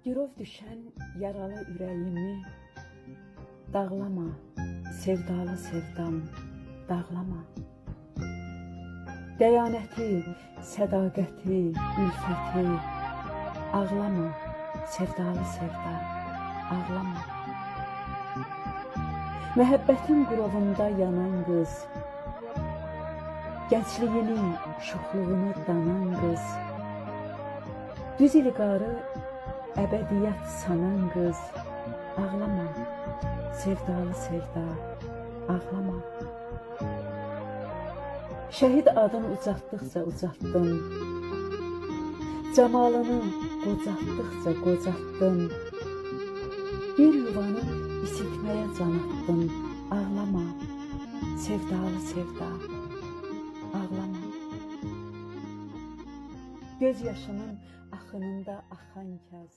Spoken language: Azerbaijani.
Girov düşən yaralı ürəyimi dağlama, sevdalı sevdam, dağlama. Dəyanəti, sədaqəti, ülfəti, ağlama, sevdalı sevda, ağlama. Məhəbbətin qurovunda yanan qız, gəncliyinin şuxluğunu danan qız, düz ilqarı əbədiyyət sanan qız, ağlama, sevdalı sevda, ağlama. Şəhid adını ucaltdıqca ucaltdın, camalını qocaltdıqca qocaltdın, bir yuvanı isitməyə can atdın, ağlama, sevdalı sevda, ağlama. Göz yaşının axınında axan kəz,